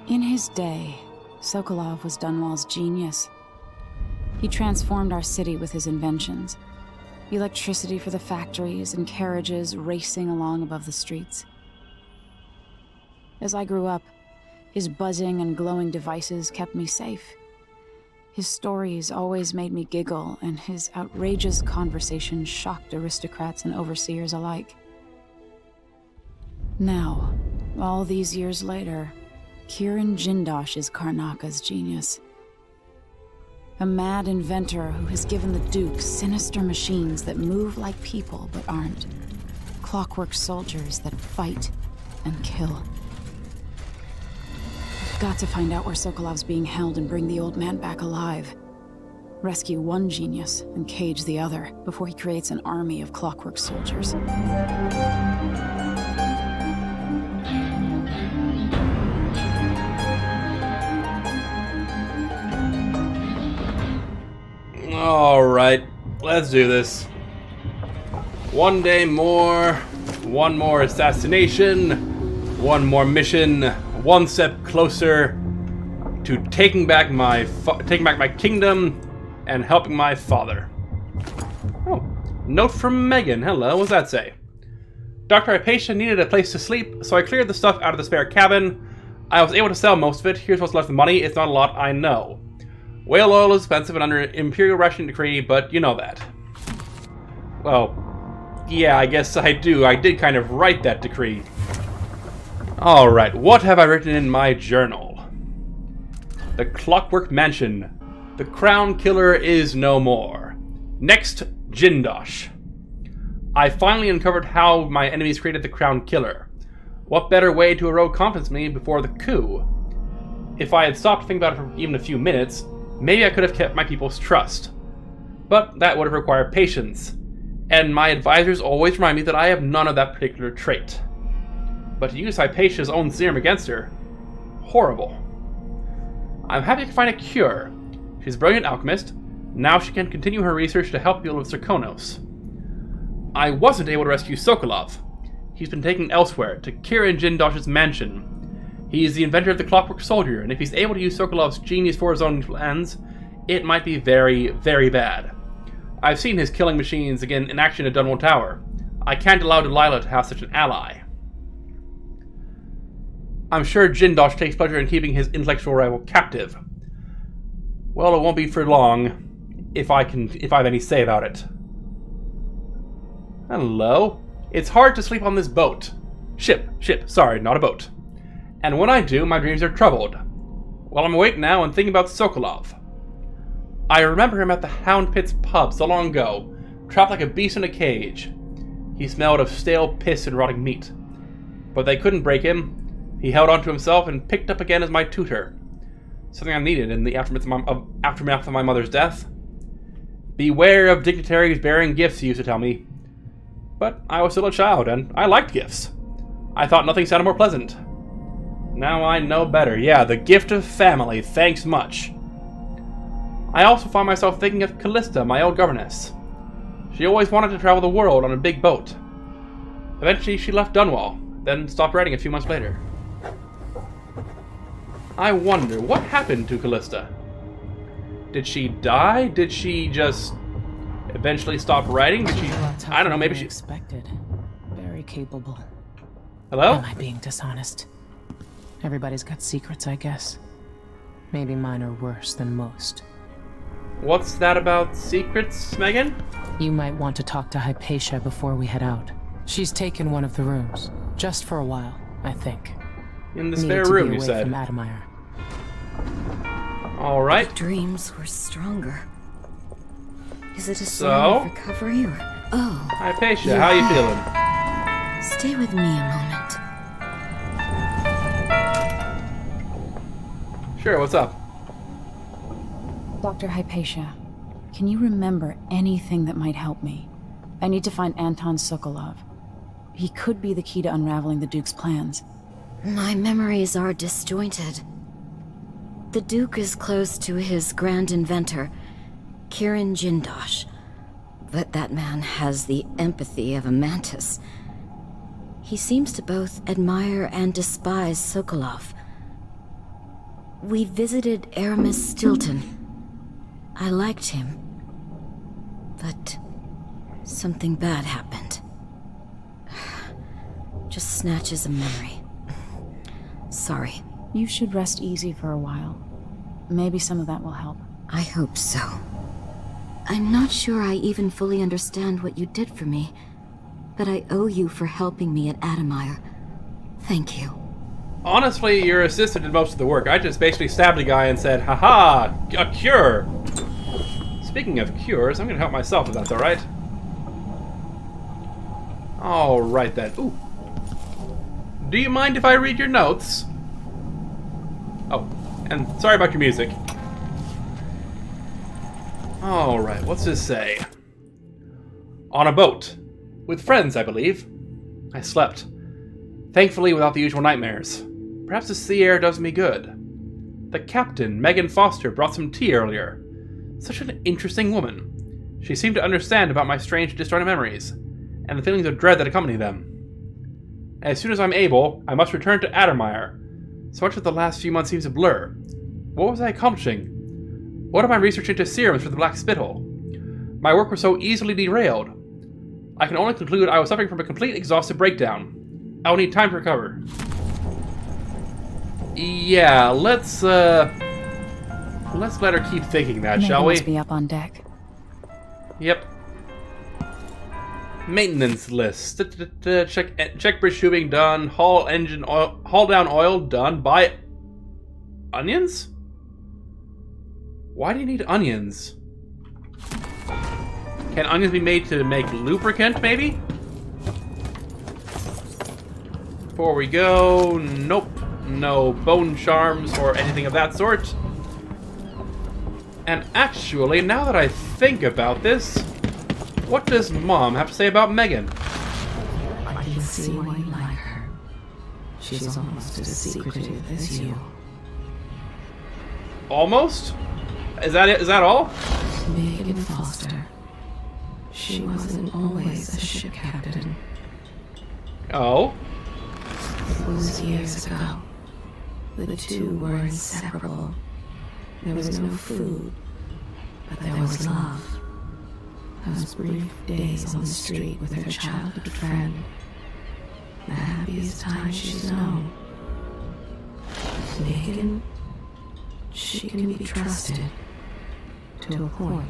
In his day, Sokolov was Dunwall's genius. He transformed our city with his inventions. Electricity for the factories and carriages racing along above the streets. As I grew up, his buzzing and glowing devices kept me safe. His stories always made me giggle, and his outrageous conversations shocked aristocrats and overseers alike. Now, all these years later, Kirin Jindosh is Karnaka's genius. A mad inventor who has given the Duke sinister machines that move like people but aren't. Clockwork soldiers that fight and kill. I've got to find out where Sokolov's being held and bring the old man back alive. Rescue one genius and cage the other before he creates an army of clockwork soldiers. Alright, let's do this. One day more, one more assassination, one more mission, one step closer to taking back my kingdom and helping my father. Oh, note from Megan. Hello, what's that say? Dr. Hypatia needed a place to sleep, so I cleared the stuff out of the spare cabin. I was able to sell most of it. Here's what's left of the money. It's not a lot, I know. Whale oil is expensive and under Imperial Russian decree, but you know that. Well, yeah, I guess I do. I did kind of write that decree. Alright, what have I written in my journal? The Clockwork Mansion. The Crown Killer is no more. Next, Jindosh. I finally uncovered how my enemies created the Crown Killer. What better way to erode confidence in me before the coup? If I had stopped to think about it for even a few minutes, maybe I could have kept my people's trust. But that would have required patience, and my advisors always remind me that I have none of that particular trait. But to use Hypatia's own serum against her, horrible. I'm happy to find a cure. She's a brilliant alchemist. Now she can continue her research to help people with Zirkonos. I wasn't able to rescue Sokolov. He's been taken elsewhere, to Kirin Jindosh's mansion. He is the inventor of the Clockwork Soldier, and if he's able to use Sokolov's genius for his own plans, it might be very, very bad. I've seen his killing machines again in action at Dunwall Tower. I can't allow Delilah to have such an ally. I'm sure Jindosh takes pleasure in keeping his intellectual rival captive. Well, it won't be for long, if I have any say about it. Hello? It's hard to sleep on this boat. Ship, sorry, not a boat. And when I do, my dreams are troubled. Well, I'm awake now and thinking about Sokolov. I remember him at the Hound Pit's pub so long ago, trapped like a beast in a cage. He smelled of stale piss and rotting meat. But they couldn't break him. He held on to himself and picked up again as my tutor. Something I needed in the aftermath of my mother's death. Beware of dignitaries bearing gifts, he used to tell me. But I was still a child, and I liked gifts. I thought nothing sounded more pleasant. Now I know better. Yeah, the gift of family, thanks much. I also find myself thinking of Callista, my old governess. She always wanted to travel the world on a big boat. Eventually she left Dunwall, then stopped writing a few months later. I wonder, what happened to Callista? Did she die? Did she just eventually stop writing? Did she... I don't know, maybe she... Expected. Very capable. Hello? Am I being dishonest? Everybody's got secrets, I guess. Maybe mine are worse than most. What's that about secrets, Megan? You might want to talk to Hypatia before we head out. She's taken one of the rooms. Just for a while, I think. In the spare room, you said. From Admire. Alright. My dreams were stronger. Is it a sign of recovery or... Oh. Hypatia, how you feeling? Stay with me a moment. Sure, what's up? Dr. Hypatia, can you remember anything that might help me? I need to find Anton Sokolov. He could be the key to unraveling the Duke's plans. My memories are disjointed. The Duke is close to his grand inventor, Kirin Jindosh. But that man has the empathy of a mantis. He seems to both admire and despise Sokolov. We visited Aramis Stilton. I liked him. But something bad happened. Just snatches of memory. Sorry. You should rest easy for a while. Maybe some of that will help. I hope so. I'm not sure I even fully understand what you did for me, but I owe you for helping me at Admire. Thank you. Honestly, your assistant did most of the work. I just basically stabbed a guy and said, haha, a cure! Speaking of cures, I'm gonna help myself if that's alright. Alright then. Ooh. Do you mind if I read your notes? Oh, and sorry about your music. Alright, what's this say? On a boat. With friends, I believe. I slept. Thankfully without the usual nightmares. Perhaps the sea air does me good. The captain, Megan Foster, brought some tea earlier. Such an interesting woman. She seemed to understand about my strange, disjointed memories, and the feelings of dread that accompany them. As soon as I'm able, I must return to Admire. So much of the last few months seems a blur. What was I accomplishing? What am I researching into serums for the Black Spittle? My work was so easily derailed. I can only conclude I was suffering from a complete exhaustive breakdown. I will need time to recover. Yeah, let's let her keep thinking that, Maybe shall we? must be up on deck. Yep. Maintenance list. Check bridge tubing done. Hull down oil done. Buy onions? Why do you need onions? Can onions be made to make lubricant, maybe? Before we go, nope. No bone charms or anything of that sort. And actually, now that I think about this, what does Mom have to say about Megan? I can see why you like her. She's almost as secretive as you. Almost? Is that it? Is that all? Megan Foster. She wasn't always a ship captain. Oh? It was years ago. The two were inseparable. There was no food, but there was love. Those brief days on the street with her childhood friend. The happiest time she's known. Megan, she can be trusted. To a point.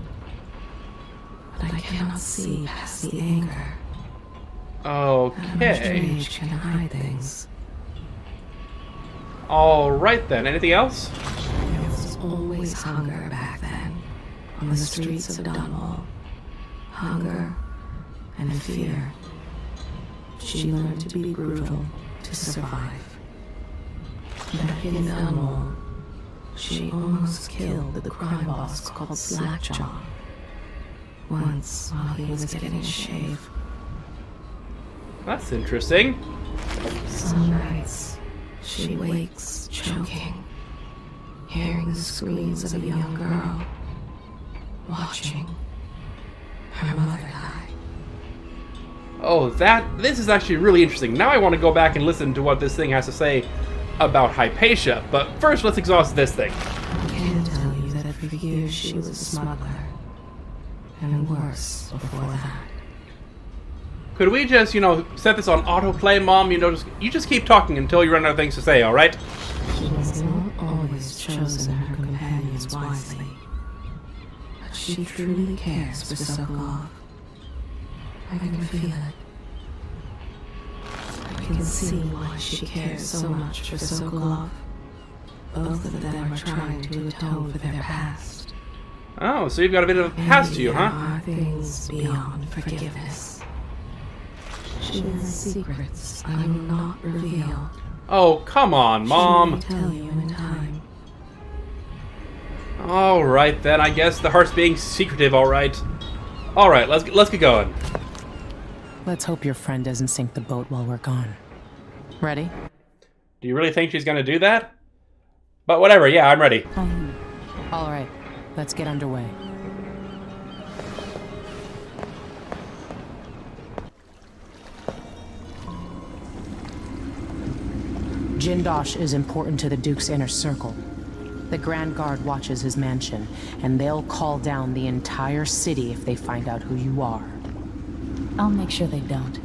But I cannot see past the anger. How Okay. strange can hide things. Alright then. Anything else? There was always hunger back then, on the streets of Dunwall. Hunger and fear. She learned to be brutal to survive. Back in Dunwall, she almost killed the crime boss called Slackjaw. Once while he was getting a shave. That's interesting. Some nights, she wakes choking, hearing the screams of a young girl, watching her mother die. Oh, this is actually really interesting. Now I want to go back and listen to what this thing has to say about Hypatia. But first, let's exhaust this thing. I can tell you that for years she was a smuggler. And worse before that. Could we just, set this on autoplay, Mom? You just keep talking until you run out of things to say, alright? She has not always chosen her companions wisely. But she truly cares for Sokolov. I can feel it. I can see why she cares so much for Sokolov. Both of them are trying to atone for their past. Oh, so you've got a bit of a past to you, There huh? are things beyond forgiveness. She has secrets I will not reveal. Oh, come on, Mom. She may tell you in time. Alright then, I guess the heart's being secretive, alright. Alright, let's get going. Let's hope your friend doesn't sink the boat while we're gone. Ready? Do you really think she's gonna do that? But whatever, yeah, I'm ready. All right, let's get underway. Jindosh is important to the Duke's inner circle. The Grand Guard watches his mansion, and they'll call down the entire city if they find out who you are. I'll make sure they don't.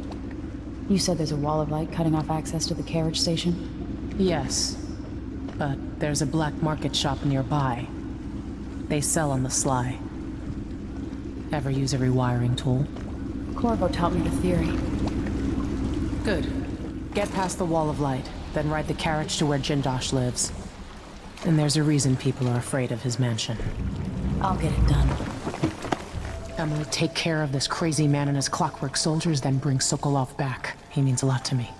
You said there's a wall of light cutting off access to the carriage station? Yes, but there's a black market shop nearby. They sell on the sly. Ever use a rewiring tool? Corvo taught me the theory. Good. Get past the wall of light, then ride the carriage to where Jindosh lives. And there's a reason people are afraid of his mansion. I'll get it done. Emily, take care of this crazy man and his clockwork soldiers, then bring Sokolov back. He means a lot to me.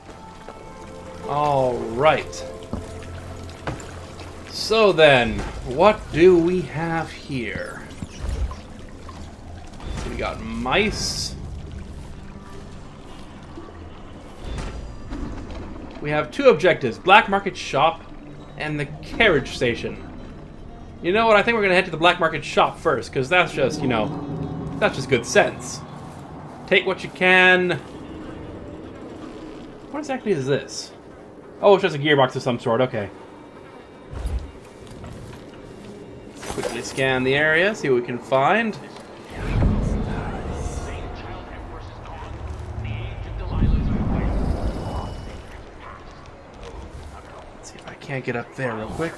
All right. So then, what do we have here? So we got mice. We have two objectives, Black Market Shop and the carriage station. You know what, I think we're gonna head to the Black Market Shop first, because that's just, you know, that's just good sense. Take what you can. What exactly is this? Oh, it's just a gearbox of some sort, okay. Quickly scan the area, see what we can find. Let's see if I can't get up there real quick.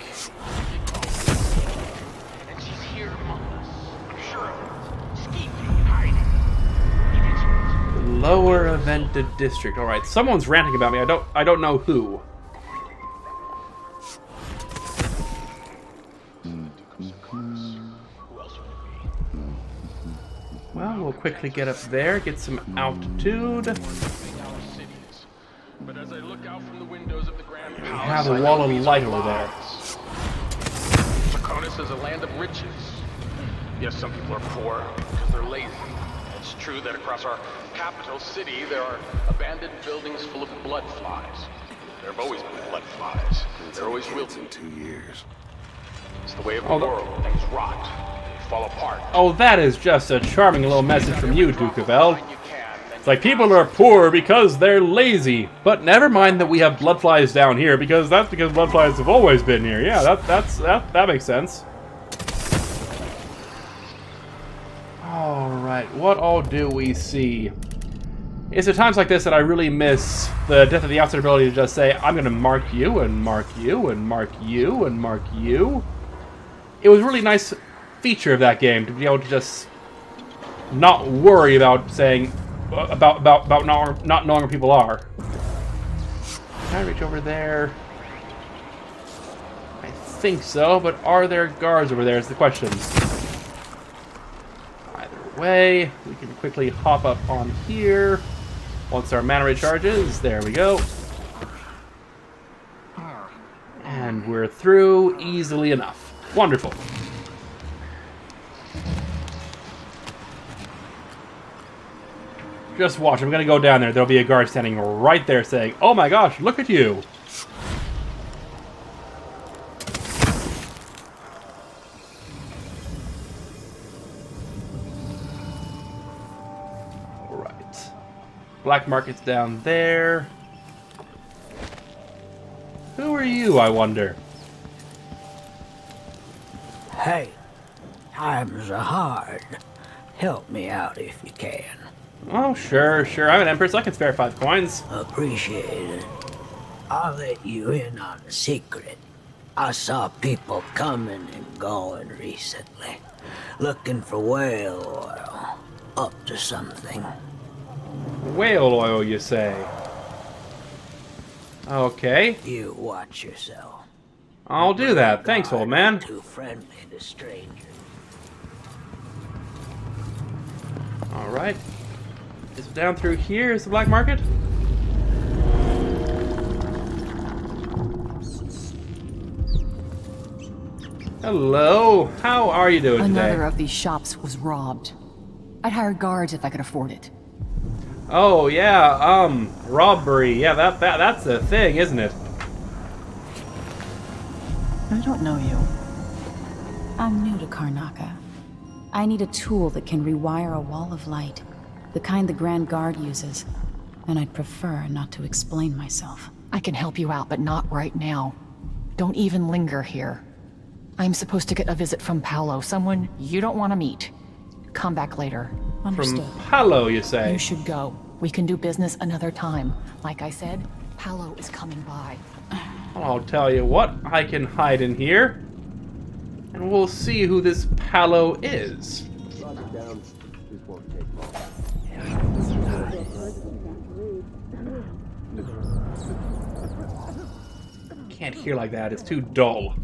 Lower Evented District. All right, someone's ranting about me. I don't know who. Well, we'll quickly get up there, get some altitude. But as I look out from the windows of the Grand We have a wall of light over there. Laconis is a land of riches. Yes, some people are poor because they're lazy. It's true that across our capital city there are abandoned buildings full of blood flies. There have always been blood flies. There always will be. In 2 years. It's the way of the world. Things rot. They fall apart. Oh, that is just a charming little message from you, Duke of El. It's like people are poor because they're lazy. But never mind that we have blood flies down here, because that's because blood flies have always been here. Yeah, that makes sense. Alright, what all do we see? It's at times like this that I really miss the Death of the Outside ability to just say, I'm gonna mark you, and mark you, and mark you, and mark you. It was a really nice feature of that game to be able to just not worry about saying, about not knowing where people are. Can I reach over there? I think so, but are there guards over there is the question. Way. We can quickly hop up on here. Once our mana recharges, there we go. And we're through easily enough. Wonderful. Just watch, I'm gonna go down there. There'll be a guard standing right there saying, oh my gosh, look at you. Black market's down there. Who are you, I wonder? Hey, times are hard. Help me out if you can. Oh, sure. I'm an Empress. I can spare 5 coins. Appreciate it. I'll let you in on a secret. I saw people coming and going recently, looking for whale oil. Up to something. Whale oil, you say? Okay. You watch yourself. I'll do that. Thanks, old man. Too friendly to strangers. Alright. Is it down through here? Is the black market? Hello. How are you doing today? Another of these shops was robbed. I'd hire guards if I could afford it. Oh, yeah, robbery. Yeah, that's a thing, isn't it? I don't know you. I'm new to Karnaca. I need a tool that can rewire a wall of light, the kind the Grand Guard uses, and I'd prefer not to explain myself. I can help you out, but not right now. Don't even linger here. I'm supposed to get a visit from Paolo, someone you don't want to meet. Come back later. Understood. From Palo, you say? You should go. We can do business another time. Like I said, Paolo is coming by. I'll tell you what, I can hide in here. And we'll see who this Palo is. Can't hear like that, it's too dull.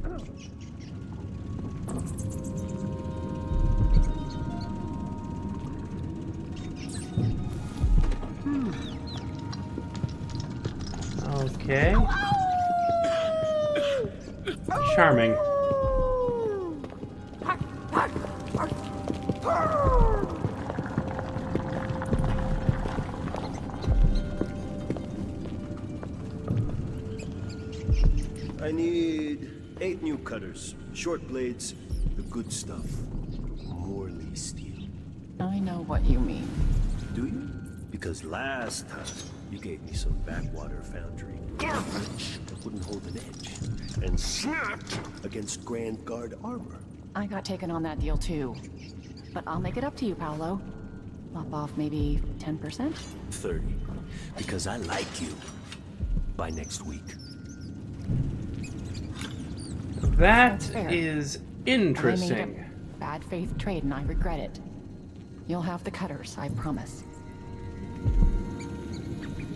Okay. Charming. I need 8 new cutters, short blades, the good stuff. Morley steel. I know what you mean. Do you? Because last time you gave me some backwater foundry garbage that wouldn't hold an edge and snapped against Grand Guard armor. I got taken on that deal too. But I'll make it up to you, Paolo. Lop off maybe 10%? 30. Because I like you. By next week. That fair. is I made interesting. a bad faith trade and I regret it. You'll have the cutters, I promise.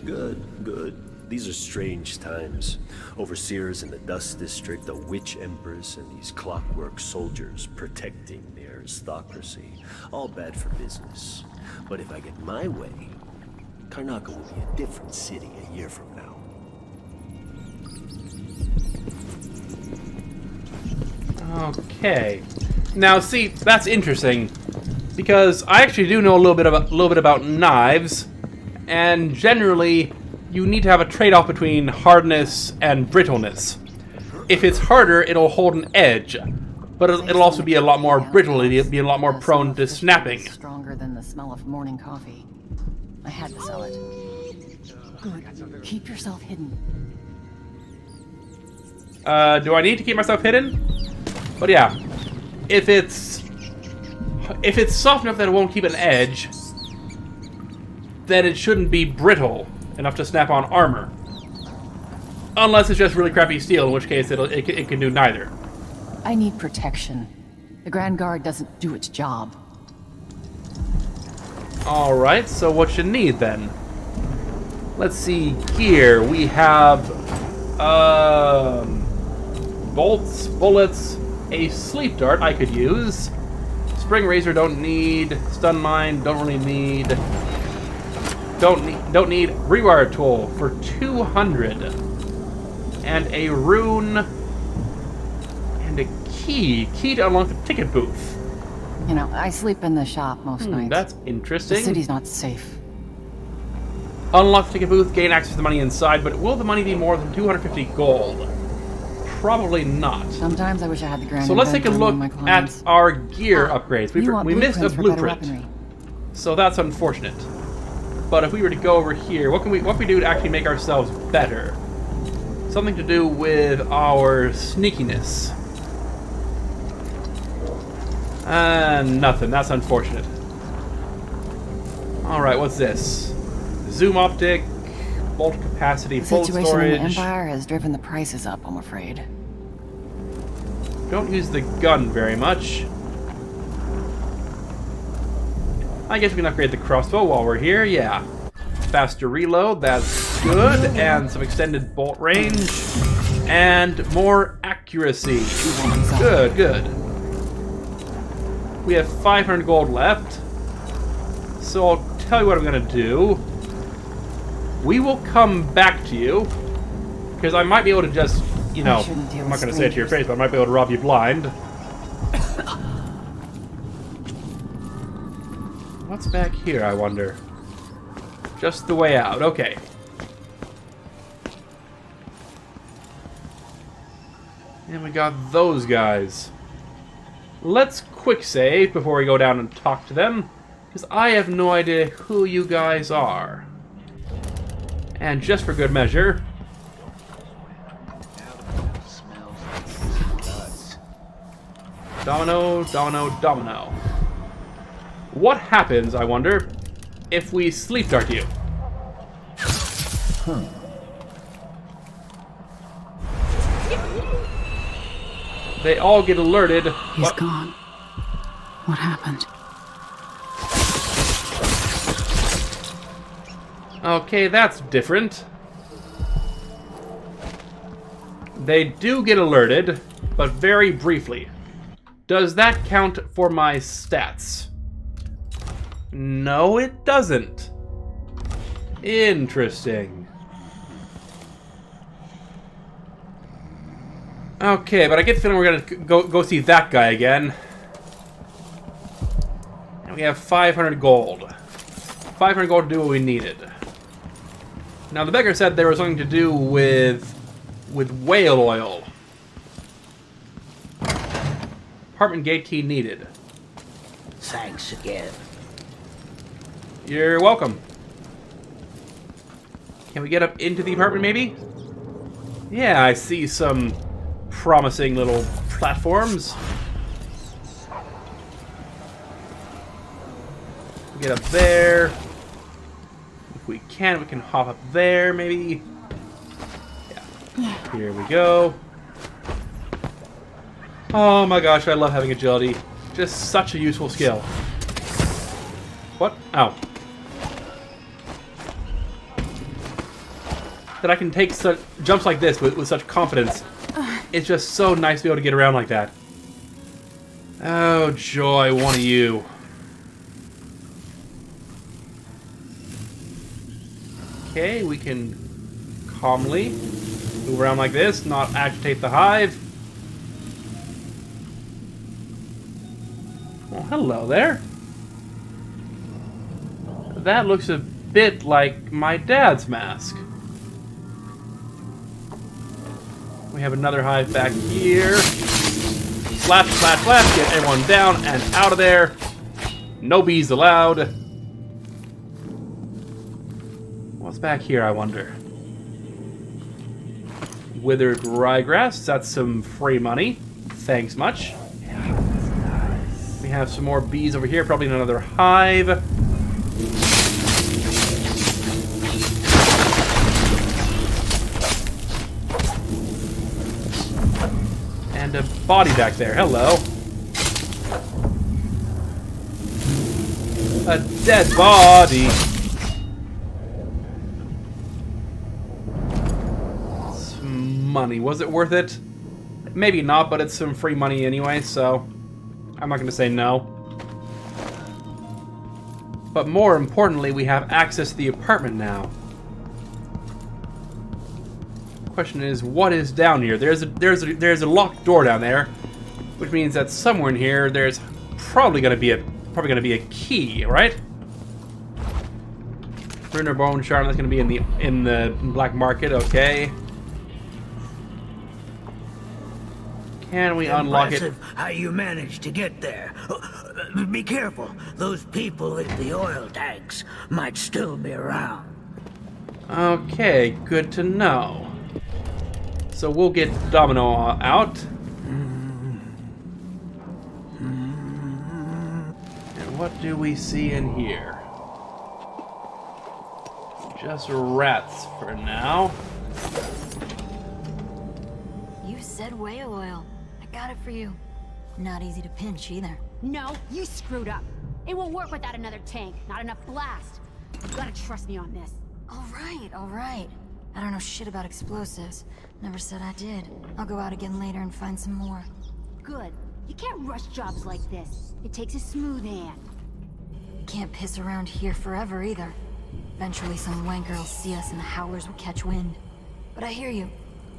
Good, good. These are strange times. Overseers in the Dust District, a witch empress, and these clockwork soldiers protecting their aristocracy. All bad for business. But if I get my way, Karnaca will be a different city a year from now. Okay. Now, see, that's interesting because I actually do know a little bit about knives, and generally, you need to have a trade-off between hardness and brittleness. If it's harder, it'll hold an edge, but it'll also be a lot more brittle. It'll be a lot more prone to snapping. Stronger than the smell of morning coffee. I had to sell it. Good. Keep yourself hidden. Do I need to keep myself hidden? But yeah, if it's soft enough that it won't keep an edge, then it shouldn't be brittle enough to snap on armor. Unless it's just really crappy steel, in which case it can do neither. I need protection. The Grand Guard doesn't do its job. Alright, so what you need then? Let's see here. We have bolts, bullets, a sleep dart I could use. Spring razor don't need. Stun mine don't really need. Don't need rewire tool for 200. And a rune and a key to unlock the ticket booth. You know, I sleep in the shop most nights. That's interesting. The city's not safe. Unlock the ticket booth, gain access to the money inside, but will the money be more than 250 gold? Probably not. Sometimes I wish I had the Grand So let's take a Inventor look among my at clients. our gear upgrades. You want We missed a blueprints for better blueprint, weaponry. so that's unfortunate. But if we were to go over here, what can we do to actually make ourselves better? Something to do with our sneakiness. Nothing. That's unfortunate. Alright, what's this? Zoom optic, bolt capacity, The bolt situation in the storage. Empire has driven the prices up, I'm afraid. Don't use the gun very much. I guess we can upgrade the crossbow while we're here, yeah. Faster reload, that's good. And some extended bolt range. And more accuracy. Good, good. We have 500 gold left. So I'll tell you what I'm going to do. We will come back to you. Because I might be able to just, you know, I'm not going to say it to your face, but I might be able to rob you blind. What's back here, I wonder? Just the way out. Okay. And we got those guys. Let's quick save before we go down and talk to them. Because I have no idea who you guys are. And just for good measure... Domino, domino, domino. What happens, I wonder, if we sleep dart you? They all get alerted. He's gone. What happened? Okay, that's different. They do get alerted, but very briefly. Does that count for my stats? No, it doesn't. Interesting. Okay, but I get the feeling we're gonna go see that guy again. And we have 500 gold. 500 gold to do what we needed. Now the beggar said there was something to do with whale oil. Apartment gate key needed. Thanks again. You're welcome. Can we get up into the apartment maybe? Yeah, I see some promising little platforms. Get up there. If we can hop up there maybe. Yeah. Here we go. Oh my gosh, I love having agility. Just such a useful skill. What? Oh. That I can take such jumps like this with such confidence. It's just so nice to be able to get around like that. Oh joy, one of you. Okay, we can calmly move around like this, not agitate the hive. Well, hello there. That looks a bit like my dad's mask. We have another hive back here. Slap, slap, slap. Get everyone down and out of there. No bees allowed. What's back here, I wonder? Withered ryegrass. That's some free money. Thanks much. We have some more bees over here. Probably another hive. And a body back there. Hello. A dead body. Some money. Was it worth it? Maybe not, but it's some free money anyway, so I'm not going to say no. But more importantly, we have access to the apartment now. Question is, what is down here? There's a locked door down there, which means that somewhere in here there's probably gonna be a key, right? Ruiner bone shard. That's gonna be in the black market. Okay. Can we unlock it? How you managed to get there? Be careful. Those people with the oil tanks might still be around. Okay, good to know. So we'll get Domino out. And what do we see in here? Just rats for now. You said whale oil. I got it for you. Not easy to pinch either. No, you screwed up. It won't work without another tank. Not enough blast. You gotta trust me on this. All right. I don't know shit about explosives. Never said I did. I'll go out again later and find some more. Good. You can't rush jobs like this. It takes a smooth hand. Can't piss around here forever either. Eventually some wanker will see us and the howlers will catch wind. But I hear you.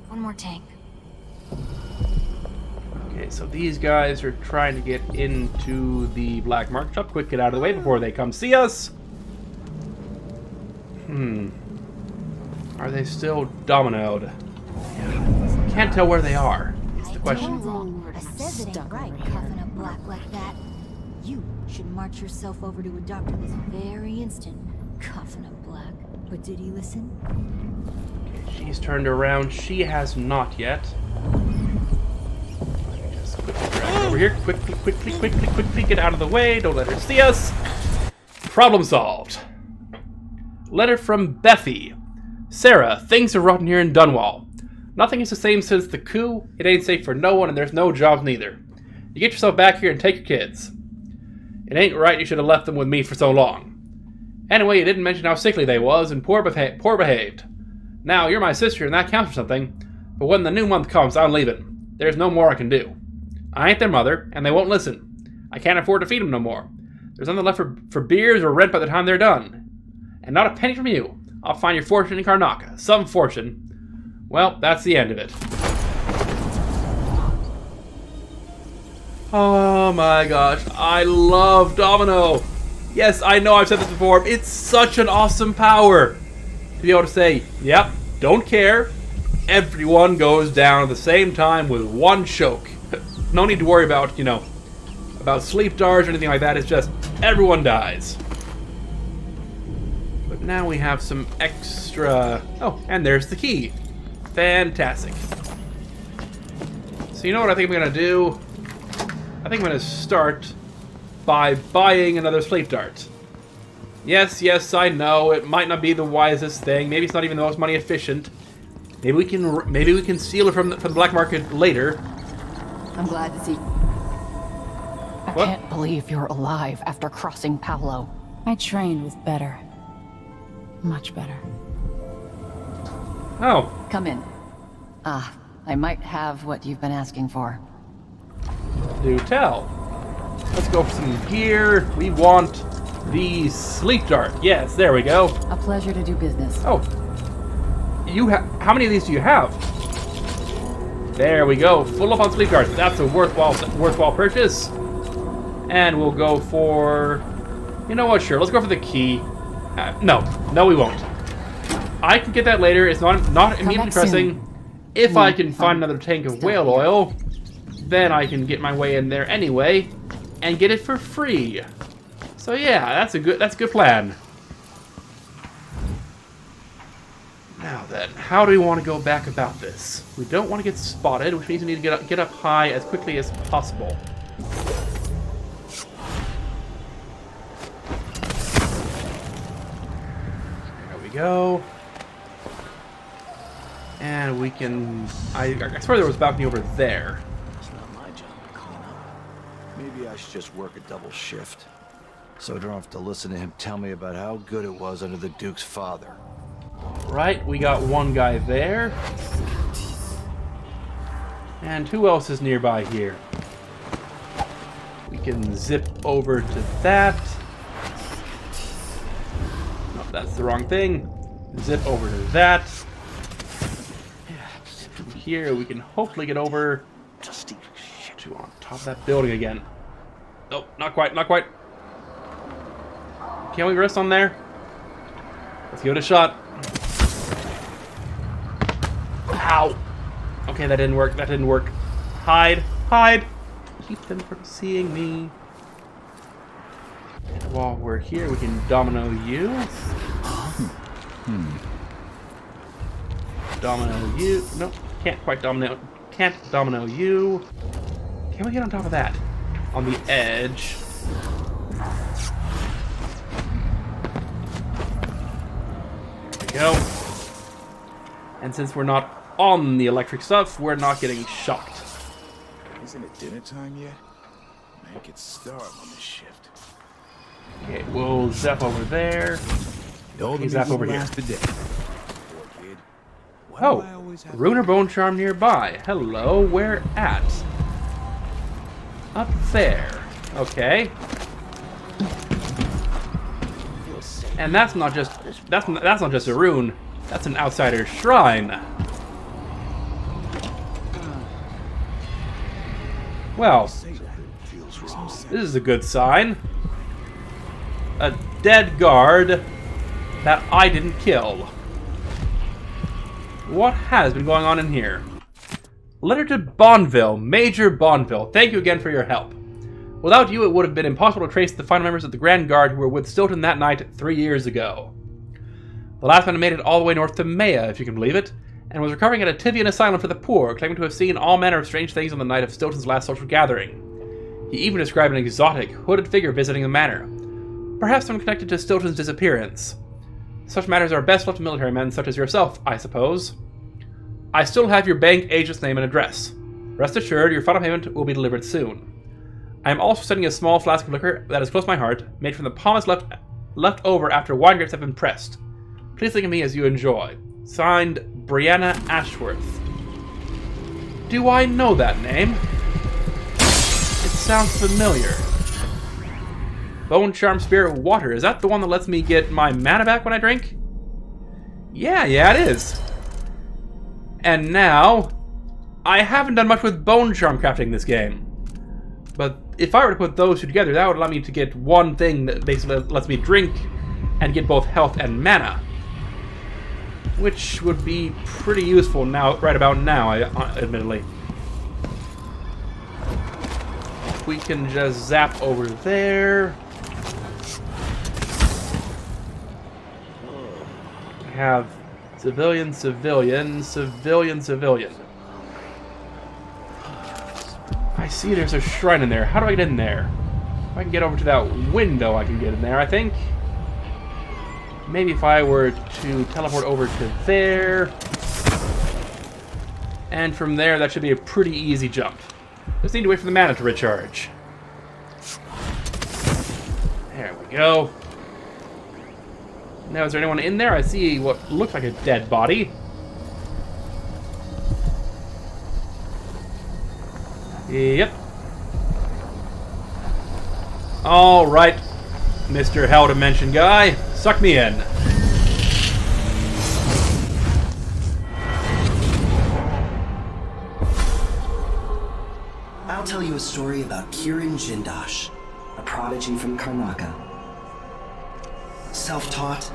One more tank. Okay, so these guys are trying to get into the black market shop. Quick, get out of the way before they come see us. Are they still dominoed? Can't tell where they are. That's the question. I said it ain't right, cuffing up black like that. You should march yourself over to a doctor this very instant. Cuffing up black. But did he listen? Okay, she's turned around. She has not yet. Just quickly grab over here. Quickly, get out of the way. Don't let her see us. Problem solved. Letter from Bethy. Sarah, things are rotten here in Dunwall. Nothing is the same since the coup. It ain't safe for no one, and there's no jobs neither. You get yourself back here and take your kids. It ain't right you should have left them with me for so long. Anyway, you didn't mention how sickly they was and poor behaved. Now, you're my sister, and that counts for something. But when the new month comes, I'm leaving. There's no more I can do. I ain't their mother, and they won't listen. I can't afford to feed them no more. There's nothing left for beers or rent by the time they're done. And not a penny from you. I'll find your fortune in Karnaca. Some fortune. Well, that's the end of it. Oh my gosh, I love Domino. Yes, I know I've said this before. It's such an awesome power. To be able to say, yep, don't care. Everyone goes down at the same time with one choke. No need to worry about, about sleep darts or anything like that. It's just everyone dies. But now we have some extra... Oh, and there's the key. Fantastic. So you know what I think I'm going to do? I think I'm going to start by buying another sleep dart. Yes, I know it might not be the wisest thing. Maybe it's not even the most money efficient. Maybe we can steal it from the black market later. I'm glad to see. I can't believe you're alive after crossing Paolo. I trained with better. Much better. Oh. Come in. I might have what you've been asking for. Do tell. Let's go for some gear. We want the sleep dart. Yes, there we go. A pleasure to do business. Oh. How many of these do you have? There we go. Full up on sleep darts. That's a worthwhile purchase. And we'll go for... You know what? Sure. Let's go for the key. No, we won't. I can get that later. It's not immediately pressing. If I can find another tank of whale oil, then I can get my way in there anyway and get it for free. So yeah, that's a good plan. Now then, how do we want to go back about this? We don't want to get spotted, which means we need to get up high as quickly as possible. There we go. And we can... I swear there was a balcony over there. It's not my job to clean up. Maybe I should just work a double shift, so I don't have to listen to him tell me about how good it was under the Duke's father. Right, we got one guy there. And who else is nearby here? We can zip over to that. No, that's the wrong thing. Zip over to that. Here we can hopefully get over to on top of that building again. Nope, not quite. Can we rest on there? Let's give it a shot. Ow! Okay, that didn't work. Hide! Keep them from seeing me. And while we're here, we can domino you. Domino you. Nope, can't quite domino. Can't domino you. Can we get on top of that? On the edge. There we go. And since we're not on the electric stuff, we're not getting shocked. Isn't it dinner time yet? Make it start on the shift. Okay, we'll zap over there. Zap over here. Oh, rune or bone charm nearby. Hello, where at? Up there. Okay. And that's not just a rune. That's an outsider shrine. Well, this is a good sign. A dead guard that I didn't kill. What has been going on in here? Letter to Bonneville, Major Bonneville. Thank you again for your help. Without you, it would have been impossible to trace the final members of the Grand Guard who were with Stilton that night 3 years ago. The last man made it all the way north to Maya, if you can believe it, and was recovering at a Tivian asylum for the poor, claiming to have seen all manner of strange things on the night of Stilton's last social gathering. He even described an exotic, hooded figure visiting the manor. Perhaps someone connected to Stilton's disappearance. Such matters are best left to military men such as yourself, I suppose. I still have your bank agent's name and address. Rest assured, your final payment will be delivered soon. I am also sending a small flask of liquor that is close to my heart, made from the pomace left over after wine grapes have been pressed. Please think of me as you enjoy. Signed, Brianna Ashworth. Do I know that name? It sounds familiar. Bone Charm Spirit Water. Is that the one that lets me get my mana back when I drink? Yeah, it is. And now, I haven't done much with Bone Charm crafting this game. But if I were to put those two together, that would allow me to get one thing that basically lets me drink and get both health and mana. Which would be pretty useful now, right about now, admittedly. We can just zap over there. We have civilian, civilian, civilian, civilian. I see there's a shrine in there. How do I get in there? If I can get over to that window, I can get in there, I think. Maybe if I were to teleport over to there. And from there, that should be a pretty easy jump. Just need to wait for the mana to recharge. There we go. Now, is there anyone in there? I see what looks like a dead body. Yep. Alright, Mr. Hell Dimension guy, suck me in. I'll tell you a story about Kirin Jindosh, a prodigy from Karnaca. Self-taught,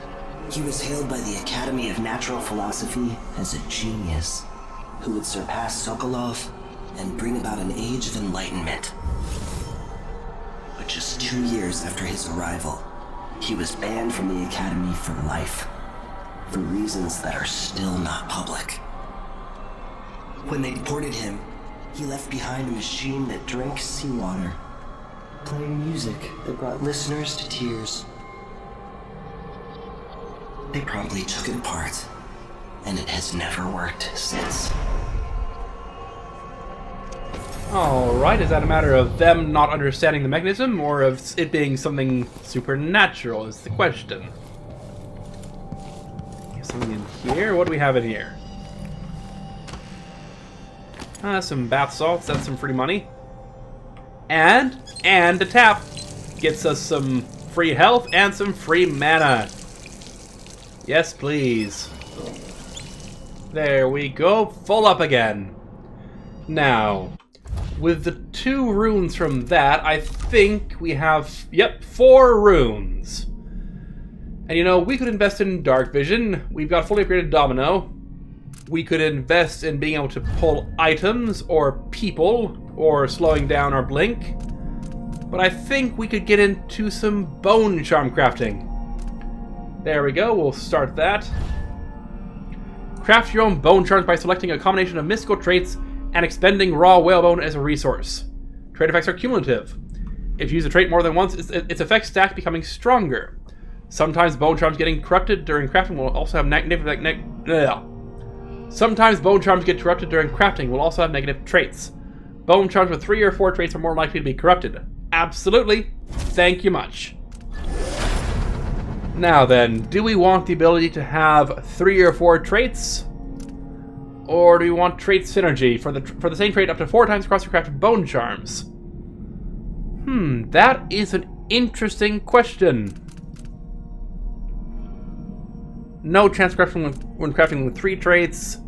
he was hailed by the Academy of Natural Philosophy as a genius who would surpass Sokolov and bring about an age of enlightenment. But just 2 years after his arrival, he was banned from the Academy for life, for reasons that are still not public. When they deported him, he left behind a machine that drank seawater, playing music that brought listeners to tears. They promptly took it apart, and it has never worked since. Alright, is that a matter of them not understanding the mechanism, or of it being something supernatural is the question. Something in here? What do we have in here? Some bath salts, that's some free money. And a tap gets us some free health and some free mana. Yes, please. There we go, full up again. Now, with the 2 runes from that, I think we have, 4 runes. And you know, we could invest in Dark Vision. We've got fully upgraded Domino. We could invest in being able to pull items or people or slowing down our blink. But I think we could get into some Bone Charm crafting. There we go, we'll start that. Craft your own Bone Charms by selecting a combination of mystical traits and expending raw whalebone as a resource. Trait effects are cumulative. If you use a trait more than once, its effects stack, becoming stronger. Sometimes Bone Charms getting corrupted during crafting will also have Sometimes Bone Charms get corrupted during crafting will also have negative traits. Bone Charms with 3 or 4 traits are more likely to be corrupted. Absolutely. Thank you much. Now then, do we want the ability to have 3 or 4 traits? Or do we want trait synergy for the same trait up to 4 times across your crafted Bone Charms? That is an interesting question. No chance crafting when crafting with 3 traits.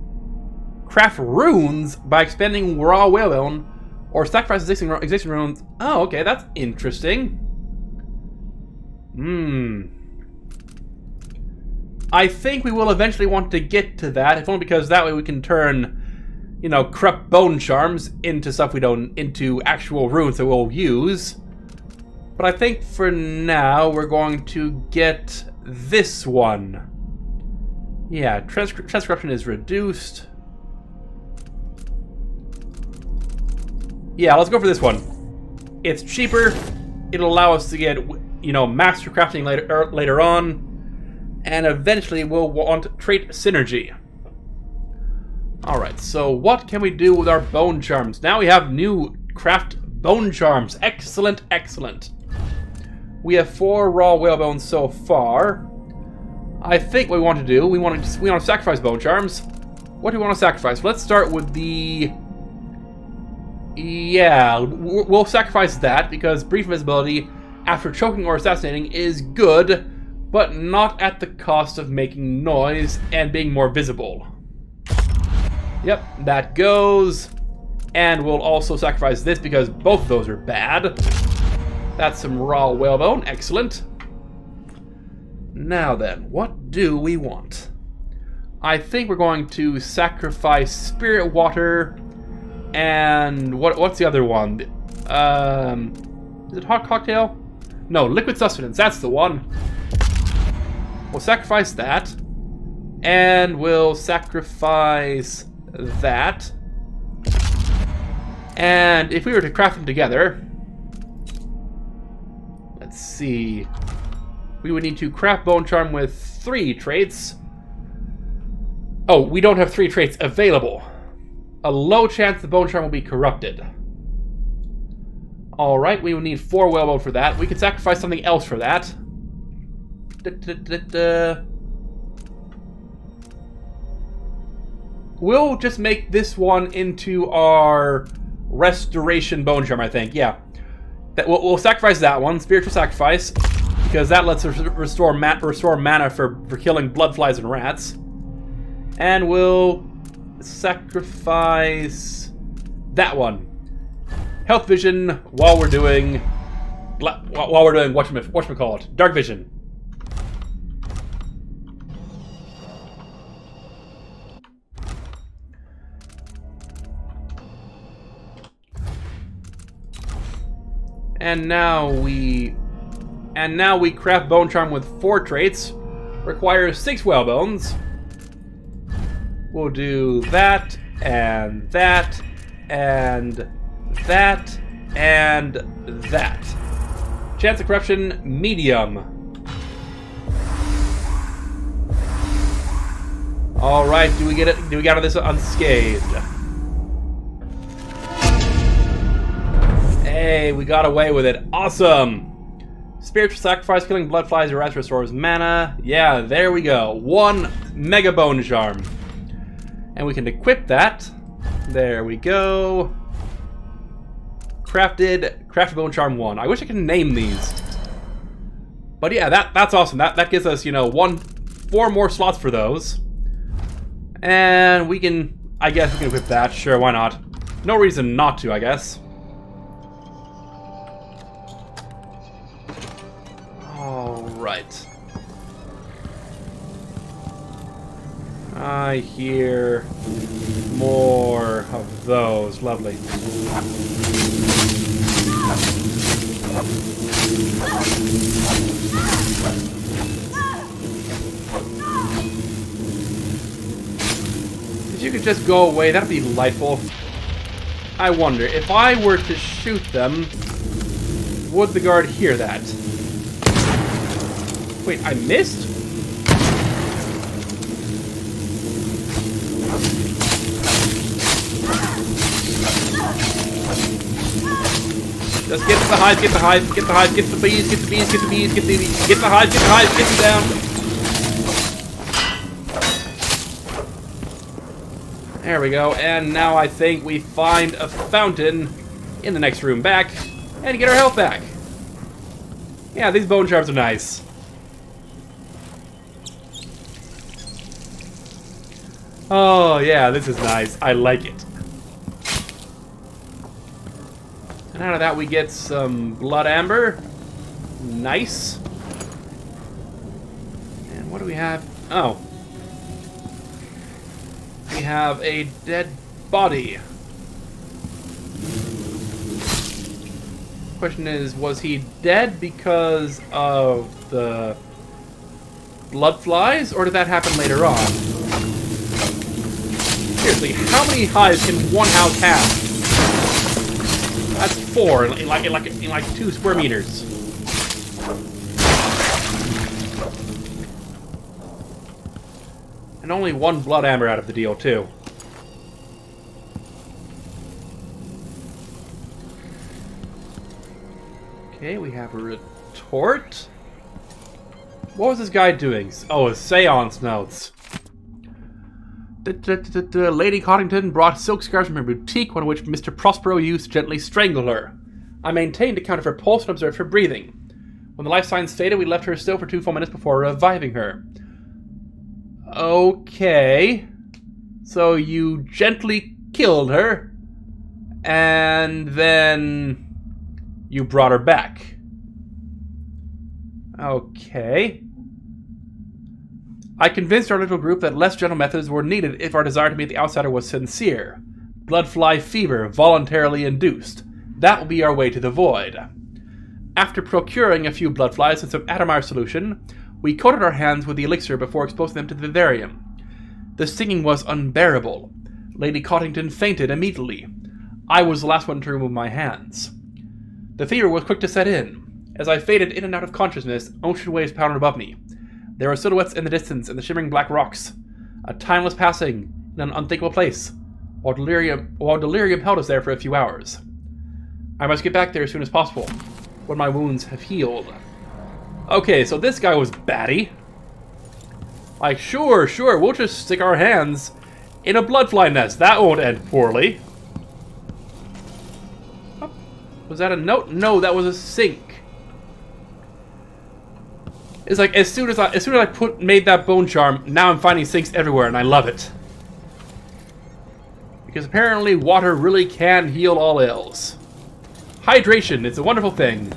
Craft runes by expending raw whalebone, or sacrifice existing runes. Oh, okay, that's interesting. I think we will eventually want to get to that, if only because that way we can turn, you know, corrupt Bone Charms into stuff we don't, into actual runes that we'll use. But I think for now we're going to get this one. Yeah, transcription is reduced. Yeah, let's go for this one. It's cheaper. It'll allow us to get, you know, master crafting later on. And eventually we'll want trait synergy. Alright, so what can we do with our bone charms? Now we have new craft bone charms. Excellent, excellent. We have 4 raw whalebones so far. I think what we want to do, we want to sacrifice bone charms. What do we want to sacrifice? Let's start with the... Yeah, we'll sacrifice that because brief invisibility after choking or assassinating is good, but not at the cost of making noise and being more visible. Yep, that goes. And we'll also sacrifice this because both of those are bad. That's some raw whalebone. Excellent. Now then, what do we want? I think we're going to sacrifice spirit water and what's the other one? Is it hot cocktail? No, liquid sustenance. That's the one. We'll sacrifice that. And we'll sacrifice that. And if we were to craft them together, let's see. We would need to craft bone charm with 3 traits. Oh, we don't have 3 traits available. A low chance the bone charm will be corrupted. Alright, we would need 4 whalebone for that. We could sacrifice something else for that. We'll just make this one into our restoration bone charm, I think. Yeah. We'll sacrifice that one, spiritual sacrifice, because that lets us restore mana for killing bloodflies and rats. And we'll sacrifice that one, health vision, while we're doing whatchamacallit, dark vision. And now we craft bone charm with 4 traits. Requires 6 whalebones. We'll do that, and that, and that, and that. Chance of corruption, medium. Alright, do we get out of this unscathed? Hey, we got away with it. Awesome! Spiritual sacrifice, killing bloodflies or rats restores mana. Yeah, there we go. 1 mega bone charm. And we can equip that. There we go. Crafted bone charm 1. I wish I could name these. But yeah, that's awesome. That gives us, you know, 4 more slots for those. And we can, I guess we can equip that. Sure, why not? No reason not to, I guess. Alright. I hear more of those. Lovely. If you could just go away, that'd be delightful. I wonder, if I were to shoot them, would the guard hear that? Wait, I missed? Just get the hive, get the hive, get the hive, get the bees, get the bees, get the bees, get the bees, get the hive, get them down. There we go, and now I think we find a fountain in the next room back, and get our health back. Yeah, these bone charms are nice. Oh yeah, this is nice. I like it. And out of that we get some blood amber. Nice. And what do we have? Oh. We have a dead body. Question is, was he dead because of the blood flies, or did that happen later on? Seriously, how many hives can one house have? That's 4 in like 2 square meters. And only 1 blood amber out of the deal, too. Okay, we have a retort. What was this guy doing? Oh, his seance notes. Lady Coddington brought silk scarves from her boutique, one of which Mr. Prospero used to gently strangle her. I maintained to count her pulse and observed her breathing. When the life signs faded, we left her still for 2 full minutes before reviving her. Okay. So you gently killed her, and then you brought her back. Okay. I convinced our little group that less gentle methods were needed if our desire to meet the outsider was sincere. Bloodfly fever, voluntarily induced. That will be our way to the void. After procuring a few bloodflies and some Atomar solution, we coated our hands with the elixir before exposing them to the vivarium. The stinging was unbearable. Lady Coddington fainted immediately. I was the last one to remove my hands. The fever was quick to set in. As I faded in and out of consciousness, ocean waves pounded above me. There were silhouettes in the distance and the shimmering black rocks. A timeless passing in an unthinkable place, while delirium held us there for a few hours. I must get back there as soon as possible, when my wounds have healed. Okay, so this guy was batty. Like, sure, we'll just stick our hands in a bloodfly nest. That won't end poorly. Oh, was that a note? No, that was a sink. It's like as soon as I made that bone charm, now I'm finding sinks everywhere, and I love it. Because apparently water really can heal all ills. Hydration, it's a wonderful thing.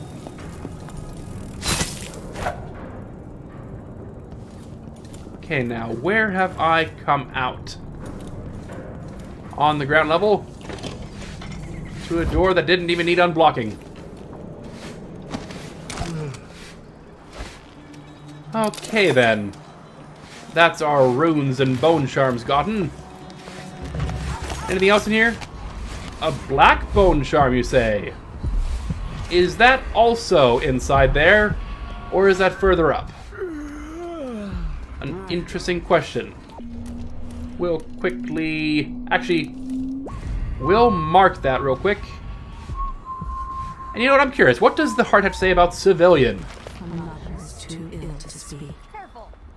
Okay, now where have I come out? On the ground level? To a door that didn't even need unblocking. Okay then. That's our runes and bone charms gotten. Anything else in here? A black bone charm, you say? Is that also inside there? Or is that further up? An interesting question. We'll quickly... Actually, we'll mark that real quick. And you know what? I'm curious. What does the heart have to say about civilian? Too ill to speak.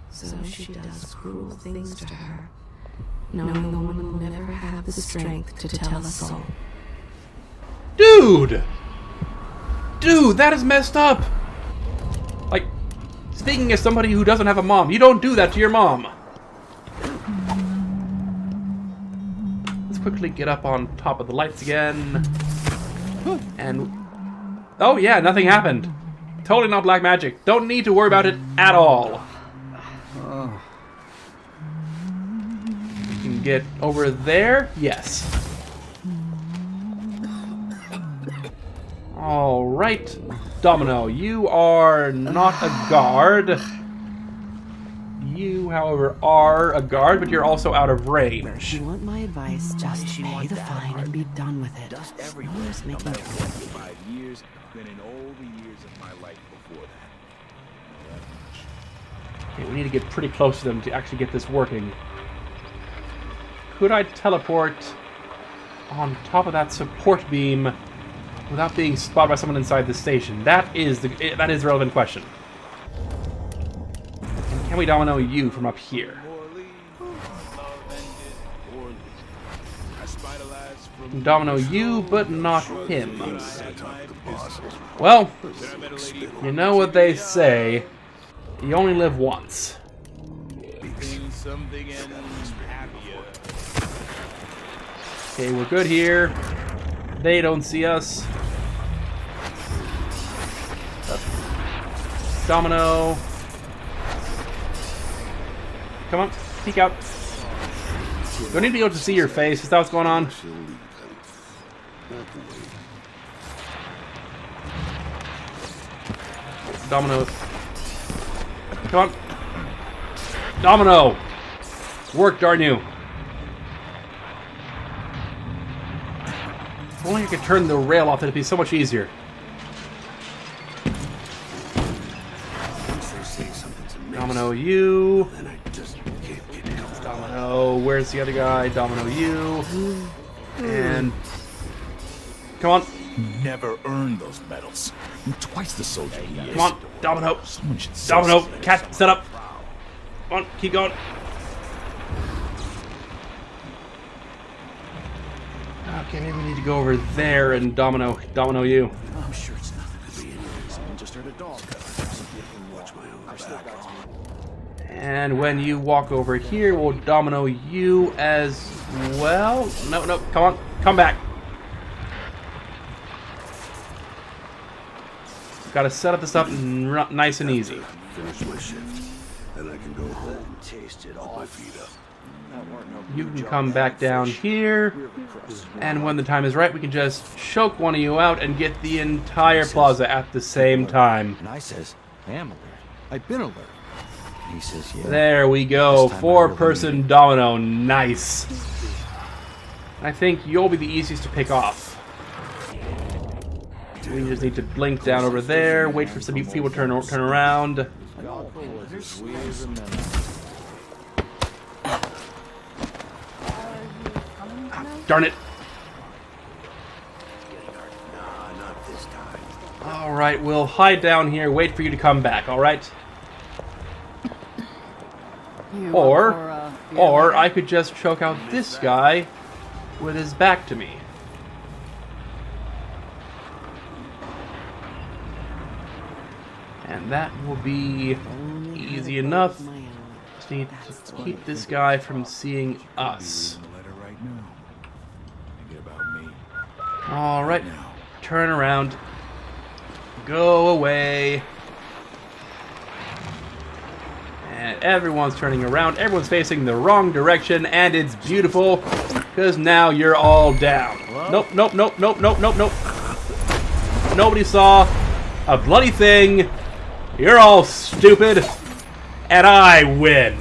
So she does cruel things to her, knowing the woman will never have the strength to tell us all. Dude! Dude, that is messed up! Like, speaking as somebody who doesn't have a mom, you don't do that to your mom. Let's quickly get up on top of the lights again. And... oh yeah, nothing happened. Totally not black magic. Don't need to worry about it at all. You can get over there? Yes. Alright. Domino, you are not a guard. You, however, are a guard, but you're also out of range. If you want my advice, just pay the fine and be done with it. Dust everywhere. No use making trouble. 5 years, been in all the years of my life before that. Okay, we need to get pretty close to them to actually get this working. Could I teleport on top of that support beam without being spotted by someone inside the station? That is the relevant question. And can we domino you from up here? Domino you, but not him. Well, you know what they say. You only live once. Okay, we're good here. They don't see us. Domino. Come on, peek out. Don't need to be able to see your face. Is that what's going on? Domino. Come on. Domino! Work, darn you. If only I could turn the rail off, it'd be so much easier. Domino you. Domino, where's the other guy? Domino you. And come on. Never earned those medals. I'm twice the soldier he is. Come on, Domino. Someone should Domino, cat, set up. Come on, keep going. Okay, maybe we need to go over there and Domino you. I'm sure it's nothing to be anything. Someone just heard a dog. Watch my own back. And when you walk over here, we'll Domino you as well. No, come on, come back. Gotta set up this up nice and easy. Finish my shift, and I can go home and taste it all my feet up. You can come back down here, and when the time is right, we can just choke one of you out and get the entire plaza at the same time. And I says, I am alert. I've been alert. And he says, yeah. There we go. 4-person domino. Nice. I think you'll be the easiest to pick off. We just need to blink down over there, wait for some people to turn around. Darn it. Alright, we'll hide down here, wait for you to come back, alright? Or I could just choke out this guy with his back to me. And that will be easy enough. Just need to keep this guy from seeing us. Alright, turn around. Go away. And everyone's turning around. Everyone's facing the wrong direction, and it's beautiful, because now you're all down. Nope. Nobody saw a bloody thing. You're all stupid, and I win.